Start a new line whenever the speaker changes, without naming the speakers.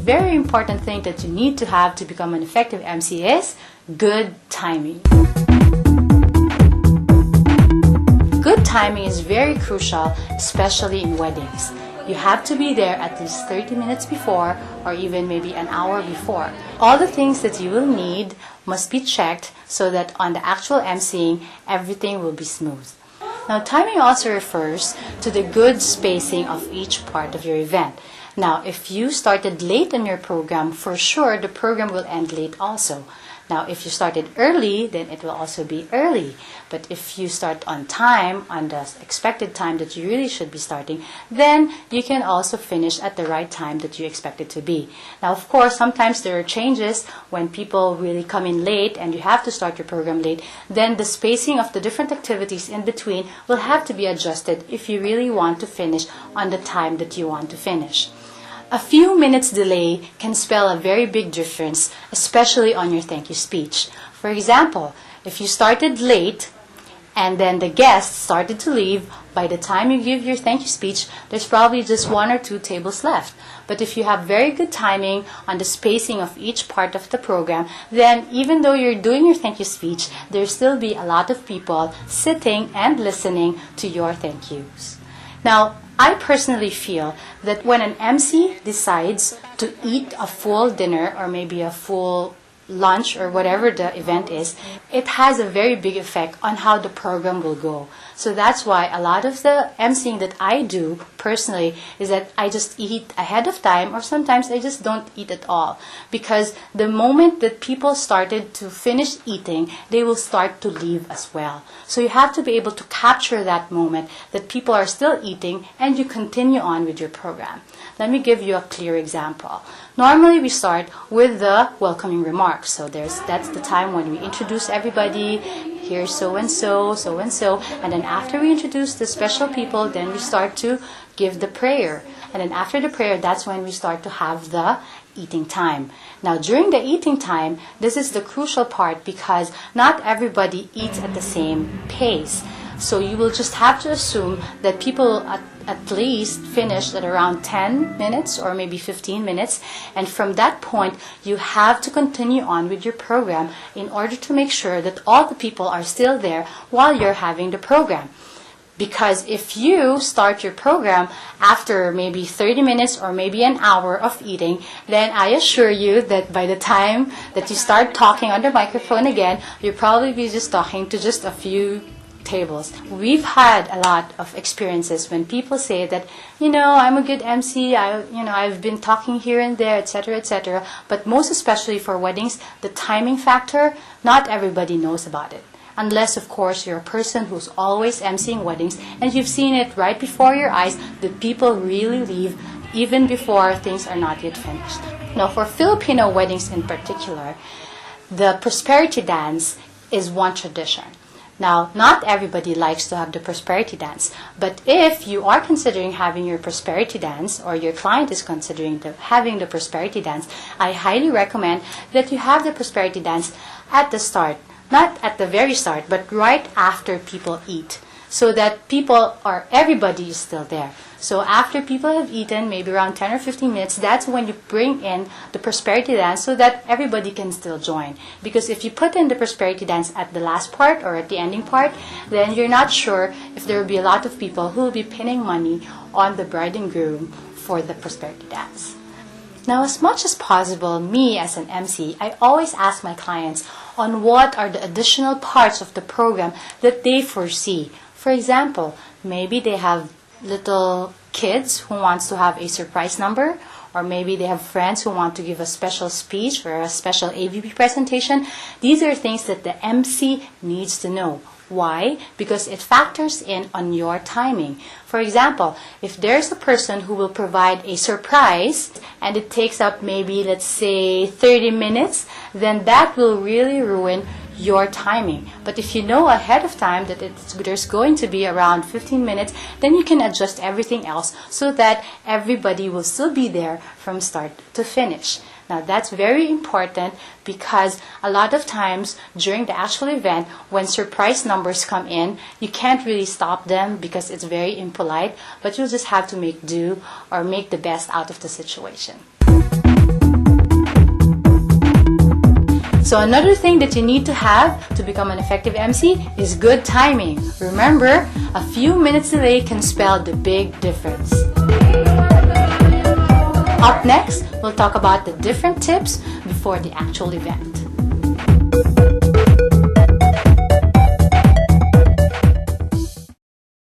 very important thing that you need to have to become an effective MC is good timing. Good timing is very crucial, especially in weddings. You have to be there at least 30 minutes before or even maybe an hour before. All the things that you will need must be checked so that on the actual emceeing, everything will be smooth. Now, timing also refers to the good spacing of each part of your event. Now, if you started late in your program, for sure the program will end late also. Now, if you started early, then it will also be early. But if you start on time, on the expected time that you really should be starting, then you can also finish at the right time that you expect it to be. Now, of course, sometimes there are changes when people really come in late and you have to start your program late. Then the spacing of the different activities in between will have to be adjusted if you really want to finish on the time that you want to finish. A few minutes delay can spell a very big difference, especially on your thank you speech. For example, if you started late and then the guests started to leave, by the time you give your thank you speech, there's probably just 1 or 2 tables left. But if you have very good timing on the spacing of each part of the program, then even though you're doing your thank you speech, there'll still be a lot of people sitting and listening to your thank yous. Now, I personally feel that when an MC decides to eat a full dinner or maybe a full lunch or whatever the event is, it has a very big effect on how the program will go. So that's why a lot of the emceeing that I do personally is that I just eat ahead of time, or sometimes I just don't eat at all. Because the moment that people started to finish eating, they will start to leave as well. So you have to be able to capture that moment that people are still eating and you continue on with your program. Let me give you a clear example. Normally we start with the welcoming remarks. So that's the time when we introduce everybody. Here's so-and-so, so-and-so. And then after we introduce the special people, then we start to give the prayer. And then after the prayer, that's when we start to have the eating time. Now, during the eating time, this is the crucial part because not everybody eats at the same pace. So you will just have to assume that people at least finish at around 10 minutes or maybe 15 minutes. And from that point, you have to continue on with your program in order to make sure that all the people are still there while you're having the program. Because if you start your program after maybe 30 minutes or maybe an hour of eating, then I assure you that by the time that you start talking on the microphone again, you'll probably be just talking to just a few tables. We've had a lot of experiences when people say that, I'm a good MC, I've been talking here and there, etc., etc. But most especially for weddings, the timing factor, not everybody knows about it. Unless, of course, you're a person who's always emceeing weddings and you've seen it right before your eyes that people really leave even before things are not yet finished. Now, for Filipino weddings in particular, the prosperity dance is one tradition. Now, not everybody likes to have the prosperity dance, but if you are considering having your prosperity dance or your client is considering having the prosperity dance, I highly recommend that you have the prosperity dance at the start. Not at the very start, but right after people eat, so that everybody is still there. So after people have eaten, maybe around 10 or 15 minutes, that's when you bring in the prosperity dance so that everybody can still join. Because if you put in the prosperity dance at the last part or at the ending part, then you're not sure if there will be a lot of people who will be pinning money on the bride and groom for the prosperity dance. Now, as much as possible, me as an MC, I always ask my clients on what are the additional parts of the program that they foresee. For example, maybe they have little kids who wants to have a surprise number, or maybe they have friends who want to give a special speech or a special AVP presentation. These are things that the MC needs to know. Why? Because it factors in on your timing. For example, if there's a person who will provide a surprise and it takes up maybe, let's say, 30 minutes, then that will really ruin your timing. But if you know ahead of time that there's going to be around 15 minutes, then you can adjust everything else so that everybody will still be there from start to finish. Now, that's very important because a lot of times during the actual event, when surprise numbers come in, you can't really stop them because it's very impolite, but you'll just have to make do or make the best out of the situation. So another thing that you need to have to become an effective MC is good timing. Remember, a few minutes delay can spell the big difference. Up next, we'll talk about the different tips before the actual event.